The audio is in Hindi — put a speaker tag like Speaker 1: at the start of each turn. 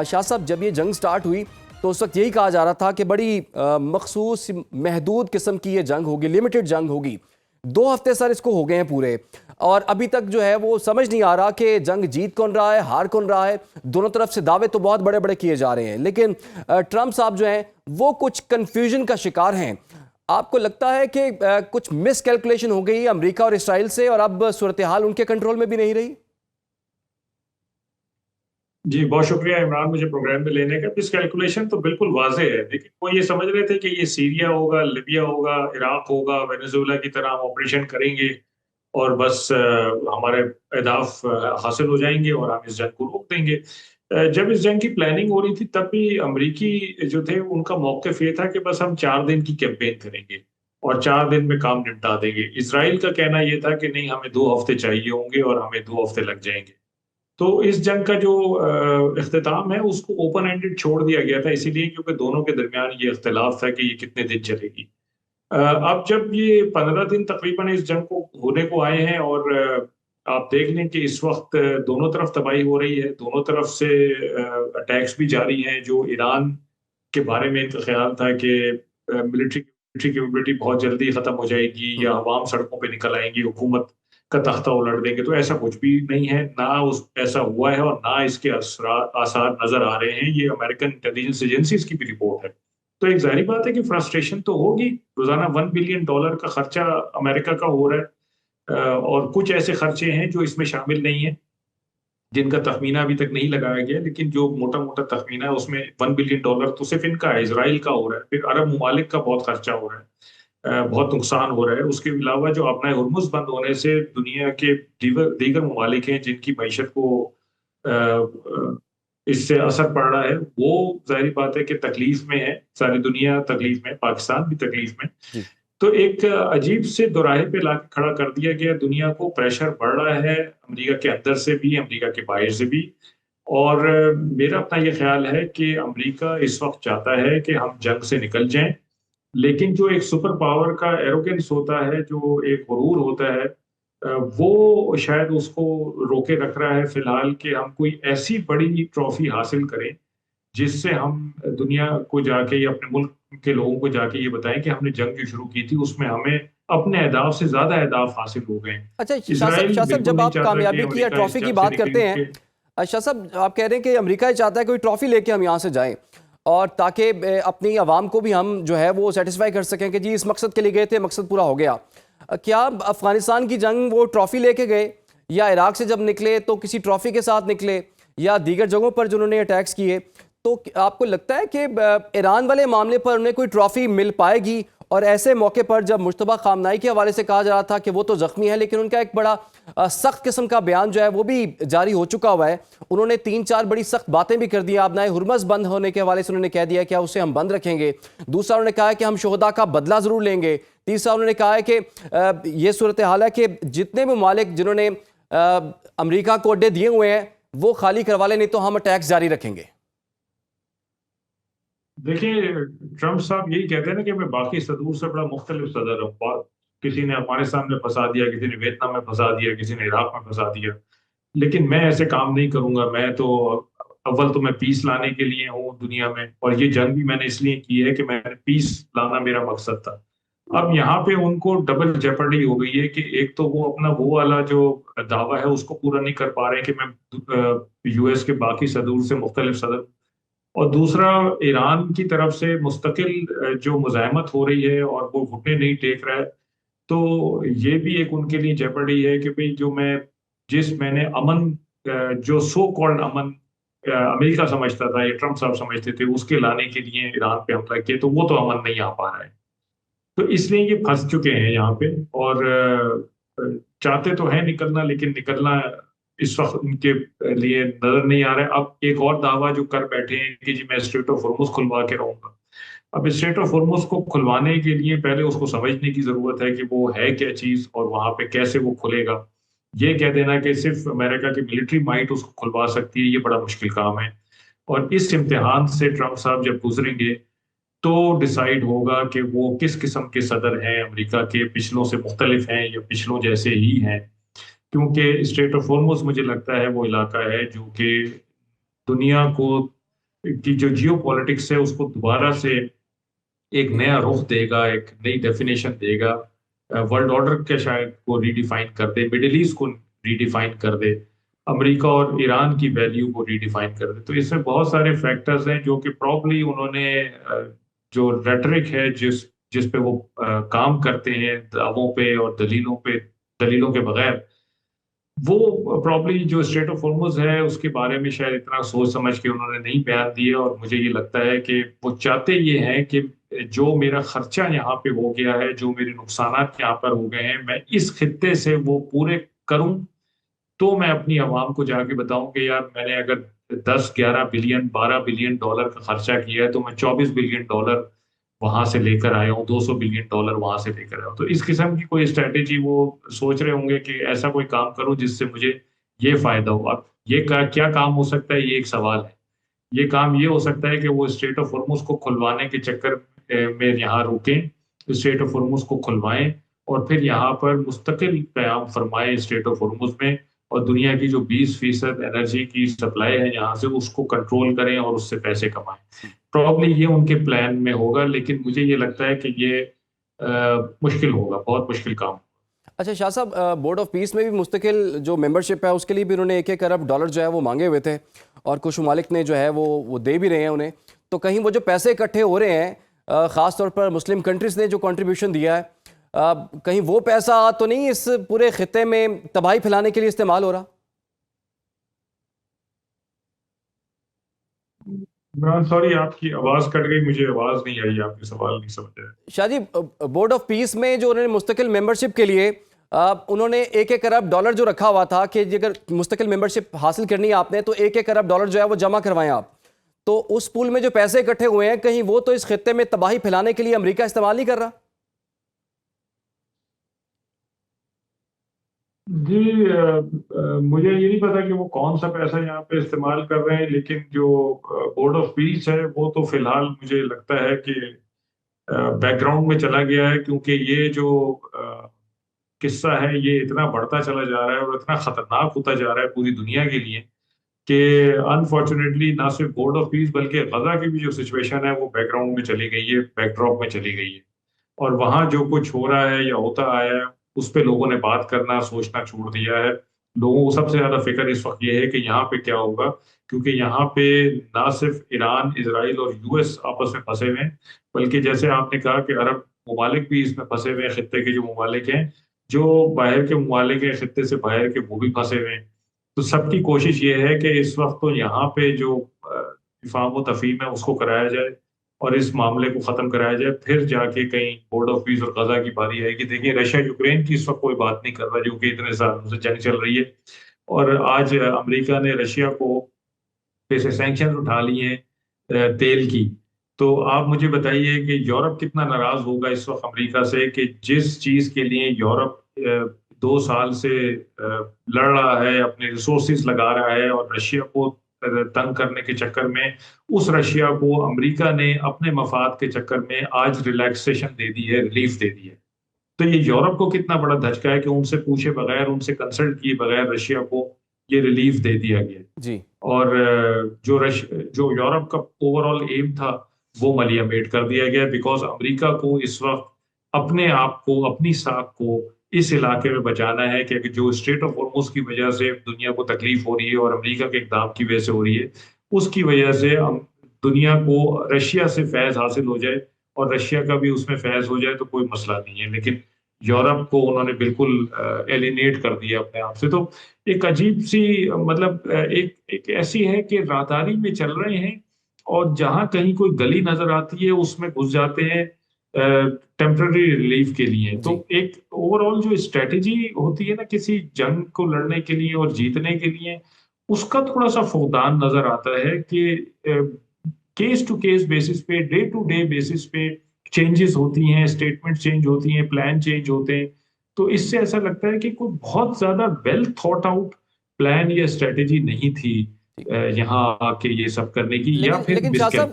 Speaker 1: शाह साहब, जब ये जंग स्टार्ट हुई तो उस वक्त यही कहा जा रहा था कि बड़ी मखसूस महदूद किस्म की ये जंग होगी, लिमिटेड जंग होगी। 2 हफ्ते सर इसको हो गए हैं पूरे, और अभी तक जो है वो समझ नहीं आ रहा कि जंग जीत कौन रहा है, हार कौन रहा है। दोनों तरफ से दावे तो बहुत बड़े बड़े किए जा रहे हैं, लेकिन ट्रंप साहब जो हैं वो कुछ कंफ्यूजन का शिकार हैं। आपको लगता है कि कुछ मिस कैलकुलेशन हो गई अमेरिका और इसराइल से, और अब सूरत हाल उनके कंट्रोल में भी नहीं रही?
Speaker 2: जी, बहुत शुक्रिया इमरान, मुझे प्रोग्राम में लेने का। इस कैलकुलेशन तो बिल्कुल वाजे है, लेकिन वो ये समझ रहे थे कि ये सीरिया होगा, लिबिया होगा, इराक होगा, वेनेजुएला की तरह हम ऑपरेशन करेंगे और बस हमारे अहदाफ हासिल हो जाएंगे और हम इस जंग को रोक देंगे। जब इस जंग की प्लानिंग हो रही थी तब भी अमरीकी जो थे उनका मौक़िफ़ ये था कि बस हम 4 दिन की कैंपेन करेंगे और 4 दिन में काम निपटा देंगे। इसराइल का कहना ये था कि नहीं, हमें 2 हफ्ते चाहिए होंगे और हमें 2 हफ्ते लग जाएंगे। तो इस जंग का जो इख्तिताम है उसको ओपन एंडेड छोड़ दिया गया था, इसीलिए क्योंकि दोनों के दरमियान ये इख्तिलाफ था कि ये कितने दिन चलेगी। अब जब ये 15 दिन तकरीबन इस जंग को होने को आए हैं और आप देख लें कि इस वक्त दोनों तरफ तबाही हो रही है, दोनों तरफ से अटैक्स भी जारी हैं। जो ईरान के बारे में इनका ख्याल था कि मिलिट्री कैपेबिलिटी बहुत जल्दी खत्म हो जाएगी या अवाम सड़कों पे निकल आएंगी, हुकूमत का तख्ता उलट देंगे, तो ऐसा कुछ भी नहीं है। ना उस ऐसा हुआ है और ना इसके आसार नजर आ रहे हैं। ये अमेरिकन इंटेलिजेंस एजेंसीज की भी रिपोर्ट है। तो एक जाहिर बात है कि फ्रस्ट्रेशन तो होगी। रोजाना $1 बिलियन का खर्चा अमेरिका का हो रहा है, और कुछ ऐसे खर्चे हैं जो इसमें शामिल नहीं है, जिनका तखमीना अभी तक नहीं लगाया गया, लेकिन जो मोटा मोटा तखमीना है उसमें $1 बिलियन तो सिर्फ इनका है, इसराइल का हो रहा है, फिर अरब ममालिक का बहुत खर्चा हो रहा है, बहुत नुकसान हो रहा है। उसके अलावा जो अपना हुर्मुज बंद होने से दुनिया के दीगर ममालिक हैं जिनकी मईशत को इससे असर पड़ रहा है, वो जाहिर बात है कि तकलीफ में है। सारी दुनिया तकलीफ में, पाकिस्तान भी तकलीफ में।
Speaker 1: जी।
Speaker 2: तो एक अजीब से दोराहे पे ला खड़ा कर दिया गया दुनिया को। प्रेशर बढ़ रहा है अमेरिका के अंदर से भी, अमेरिका के बाहर से भी। और मेरा अपना ये ख्याल है कि अमेरिका इस वक्त चाहता है कि हम जंग से निकल जाएं, लेकिन जो एक सुपर पावर का एरोगेंस होता है, जो एक गुरूर होता है, वो शायद उसको रोके रख रहा है फिलहाल कि हम कोई ऐसी बड़ी ट्रॉफी हासिल करें जिससे हम दुनिया को जाके या अपने मुल्क के लोगों को जाके ये बताएं कि हमने जंग जो शुरू की थी उसमें हमें अपने अहदाफ से ज्यादा अहदाफ हासिल हो गए।
Speaker 1: अच्छा
Speaker 2: इसराइल
Speaker 1: शाह साहब,
Speaker 2: बिल्कुल
Speaker 1: जब
Speaker 2: नहीं
Speaker 1: आप
Speaker 2: चाहता कि
Speaker 1: कामयाबी की या
Speaker 2: अमेरिका इस
Speaker 1: ट्रॉफी की
Speaker 2: जंग से
Speaker 1: बात करते
Speaker 2: निकल
Speaker 1: हैं,
Speaker 2: के।
Speaker 1: शाह साहब आप कह रहे हैं कि अमेरिका ये चाहता है कोई ट्रॉफी लेके हम यहाँ से जाएं, और ताकि अपनी आवाम को भी हम जो है वो सेटिस्फाई कर सकें कि जी इस मकसद के लिए गए थे, मकसद पूरा हो गया। क्या अफगानिस्तान की जंग वो ट्रॉफी लेके गए, या इराक से जब निकले तो किसी ट्रॉफी के साथ निकले, या दीगर जगहों पर जिन्होंने अटैक्स किए, तो आपको लगता है कि ईरान वाले मामले पर उन्हें कोई ट्रॉफी मिल पाएगी? और ऐसे मौके पर जब मुश्तबा खामनाई के हवाले से कहा जा रहा था कि वो तो जख्मी है, लेकिन उनका एक बड़ा सख्त किस्म का बयान जो है वो भी जारी हो चुका हुआ है। उन्होंने 3-4 बड़ी सख्त बातें भी कर दी। आपना हुर्मस बंद होने के हवाले से उन्होंने कह दिया कि उसे हम बंद रखेंगे। दूसरा, उन्होंने कहा है कि हम शोहदा का बदला जरूर लेंगे। तीसरा, उन्होंने कहा है कि ये सूरत हाल है कि जितने भी ममालिक जिन्होंने अमरीका को अड्डे दिए हुए हैं वो खाली करवा लें, नहीं तो हम अटैक्स जारी रखेंगे।
Speaker 2: देखिए, ट्रम्प साहब यही कहते हैं ना कि मैं बाकी सदूर से बड़ा मुख्तलिफ सदर हूँ। किसी ने अफगानिस्तान में फंसा दिया, किसी ने वियतनाम में फंसा दिया, किसी ने इराक में फंसा दिया, लेकिन मैं ऐसे काम नहीं करूंगा। मैं तो अव्वल तो मैं पीस लाने के लिए हूँ दुनिया में, और ये जंग भी मैंने इसलिए की है कि मैंने पीस लाना मेरा मकसद था। अब यहाँ पे उनको डबल जेपर्डी हो गई है कि एक तो वो अपना वो वाला जो दावा है उसको पूरा नहीं कर पा रहे कि मैं यूएस के बाकी सदूर से मुख्तलिफ सदर, और दूसरा ईरान की तरफ से मुस्तकिल जो मुजाहमत हो रही है और वो घुटने नहीं टेक रहा है। तो ये भी एक उनके लिए जेपर्डी है कि भाई जो मैंने अमन, जो सो कॉल्ड अमन अमेरिका समझता था, ये ट्रम्प साहब समझते थे, उसके लाने के लिए ईरान पे हमला किया, तो वो तो अमन नहीं आ पा रहा है। तो इसलिए ये फंस चुके हैं यहाँ पे। और चाहते तो है निकलना, लेकिन निकलना इस वक्त उनके लिए नजर नहीं आ रहा है। अब एक और दावा जो कर बैठे हैं कि जी मैं स्ट्रेट ऑफ हॉर्मुज खुलवा के रहूंगा। अब स्ट्रेट ऑफ हॉर्मुज को खुलवाने के लिए पहले उसको समझने की जरूरत है कि वो है क्या चीज और वहां पे कैसे वो खुलेगा। ये कह देना कि सिर्फ अमेरिका की मिलिट्री माइट उसको खुलवा सकती है, ये बड़ा मुश्किल काम है। और इस इम्तिहान से ट्रम्प साहब जब गुजरेंगे तो डिसाइड होगा कि वो किस किस्म के सदर हैं, अमेरिका के पिछलों से मुख्तलिफ हैं या पिछलों जैसे ही हैं। क्योंकि स्ट्रेट ऑफ हॉर्मुज मुझे लगता है वो इलाका है जो कि दुनिया को की जो जियो पॉलिटिक्स है उसको दोबारा से एक नया रुख देगा, एक नई डेफिनेशन देगा, वर्ल्ड ऑर्डर के शायद को रीडिफाइन कर दे, मिडिल ईस्ट को रीडिफाइन कर दे, अमेरिका और ईरान की वैल्यू को रीडिफाइन कर दे। तो इसमें बहुत सारे फैक्टर्स हैं जो कि प्रॉब्ली उन्होंने जो रेटरिक है जिस पे वो काम करते हैं दावों पे और दलीलों के बगैर, वो प्रॉब्ली जो स्ट्रेट ऑफ हॉर्मुज है उसके बारे में शायद इतना सोच समझ के उन्होंने नहीं बयान दिए। और मुझे ये लगता है कि वो चाहते ये हैं कि जो मेरा खर्चा यहाँ पे हो गया है, जो मेरे नुकसानात यहाँ पर हो गए हैं, मैं इस खित्ते से वो पूरे करूं, तो मैं अपनी आवाम को जाके बताऊं कि यार मैंने अगर 10 11 बिलियन $12 बिलियन का खर्चा किया है तो मैं $24 बिलियन वहां से लेकर आया हूँ, $200 बिलियन वहां से लेकर आया हूँ। तो इस किस्म की कोई स्ट्रेटेजी वो सोच रहे होंगे कि ऐसा कोई काम करूं जिससे मुझे ये फायदा हो। अब ये क्या काम हो सकता है, ये एक सवाल है। ये काम ये हो सकता है कि वो स्ट्रेट ऑफ हॉर्मुज को खुलवाने के चक्कर में यहाँ रुकें, स्ट्रेट ऑफ हॉर्मुज को खुलवाएं और फिर यहाँ पर मुस्तकिल क़याम फरमाएं स्ट्रेट ऑफ हॉर्मुज में, और दुनिया की जो 20% एनर्जी की सप्लाई है यहाँ से उसको कंट्रोल करें और उससे पैसे कमाएं। प्रॉब्ली ये उनके प्लान में होगा, लेकिन मुझे ये लगता है कि ये मुश्किल होगा, बहुत मुश्किल काम।
Speaker 1: अच्छा शाह साहब, बोर्ड ऑफ पीस में भी मुस्तकिल जो मेंबरशिप है उसके लिए भी उन्होंने 1-1 अरब डॉलर जो है वो मांगे हुए थे, और कुछ ममालिक ने जो है वो दे भी रहे हैं उन्हें। तो कहीं वो जो पैसे इकट्ठे हो रहे हैं, ख़ास तौर पर मुस्लिम कंट्रीज़ ने जो कंट्रीब्यूशन दिया है, कहीं वो पैसा तो नहीं इस पूरे खित्ते में तबाही फैलाने के लिए इस्तेमाल हो रहा?
Speaker 2: इमरान सॉरी, आपकी आवाज कट गई, मुझे आवाज नहीं आई, आपके सवाल नहीं समझ आया।
Speaker 1: Shah ji, board of peace में जो उन्होंने मुस्तकिल मेंबरशिप के लिए उन्होंने 1-1 अरब डॉलर जो रखा हुआ था कि अगर मुस्तकिल मेंबरशिप हासिल करनी है आपने तो 1-1 अरब डॉलर जो है वो जमा करवाएं आप। तो उस पूल में जो पैसे इकट्ठे हुए हैं, कहीं वो तो इस खित्ते में तबाही फैलाने के लिए अमेरिका इस्तेमाल नहीं कर रहा?
Speaker 2: जी, मुझे ये नहीं पता कि वो कौन सा पैसा यहाँ पे इस्तेमाल कर रहे हैं, लेकिन जो बोर्ड ऑफ पीस है वो तो फिलहाल मुझे लगता है कि बैकग्राउंड में चला गया है, क्योंकि ये जो किस्सा है ये इतना बढ़ता चला जा रहा है और इतना खतरनाक होता जा रहा है पूरी दुनिया के लिए कि अनफॉर्चुनेटली ना सिर्फ बोर्ड ऑफ पीस बल्कि गजा की भी जो सिचुएशन है वो बैकग्राउंड में चली गई है, बैकड्रॉप में चली गई है। और वहां जो कुछ हो रहा है या होता आया है उस पे लोगों ने बात करना सोचना छोड़ दिया है। लोगों को सबसे ज्यादा फिक्र इस वक्त ये है कि यहाँ पे क्या होगा, क्योंकि यहाँ पे ना सिर्फ ईरान, इसराइल और यूएस आपस में फंसे हुए हैं, बल्कि जैसे आपने कहा कि अरब ममालिक भी इसमें फंसे हुए हैं, खित्ते के जो ममालिक हैं, जो बाहर के ममालिक हैं खित्ते से बाहर के, वो भी फंसे हुए हैं। तो सबकी कोशिश ये है कि इस वक्त तो यहाँ पे जो इफ़ाम व तफ़हीम है उसको कराया जाए और इस मामले को खत्म कराया जाए, फिर जाके कहीं बोर्ड ऑफ पीस और गजा की बारी आएगी। देखिए रशिया यूक्रेन की इस वक्त कोई बात नहीं कर रहा, जो कि इतने सालों से जंग चल रही है, और आज अमेरिका ने रशिया को पे से सैंक्शन उठा लिए हैं तेल की। तो आप मुझे बताइए कि यूरोप कितना नाराज होगा इस वक्त अमेरिका से, कि जिस चीज के लिए यूरोप 2 साल से लड़ रहा है, अपने रिसोर्सेज लगा रहा है और रशिया को तंग करने के चक्कर में, उस रशिया को अमेरिका ने अपने मफाद के चक्कर में आज रिलैक्सेशन दे दी है, रिलीफ दे दी है। तो ये यूरोप को कितना बड़ा धचका है कि उनसे पूछे बगैर, उनसे कंसल्ट किए बगैर रशिया को ये रिलीफ दे दिया गया।
Speaker 1: जी।
Speaker 2: और जो यूरोप का ओवरऑल एम था वो मलियामेट कर दिया गया, बिकॉज अमेरिका को इस वक्त अपने आप को, अपनी साख को इस इलाके में बचाना है कि जो स्ट्रेट ऑफ हॉर्मुज की वजह से दुनिया को तकलीफ हो रही है और अमेरिका के इकदाम की वजह से हो रही है, उसकी वजह से दुनिया को रशिया से फैज हासिल हो जाए और रशिया का भी उसमें फैज हो जाए तो कोई मसला नहीं है। लेकिन यूरोप को उन्होंने बिल्कुल एलिनेट कर दिया अपने आप से। तो एक अजीब सी, मतलब एक ऐसी है कि राहदारी में चल रहे हैं और जहां कहीं कोई गली नजर आती है उसमें घुस जाते हैं टेम्पररी रिलीफ के लिए। तो
Speaker 1: जी।
Speaker 2: एक ओवरऑल जो स्ट्रेटेजी होती है ना किसी जंग को लड़ने के लिए और जीतने के लिए, उसका थोड़ा सा फुकदान नजर आता है कि केस टू केस बेसिस पे, डे टू डे बेसिस पे चेंजेस होती हैं, स्टेटमेंट चेंज होती हैं, प्लान चेंज होते हैं। तो इससे ऐसा लगता है कि कोई बहुत ज्यादा वेल थॉट आउट प्लान या स्ट्रेटेजी नहीं थी
Speaker 1: ठीक।
Speaker 2: यहाँ आके ये सब करने की, या
Speaker 1: लेकिन
Speaker 2: फिर
Speaker 1: लेकिन शाह
Speaker 2: मिसकैल।
Speaker 1: साहब,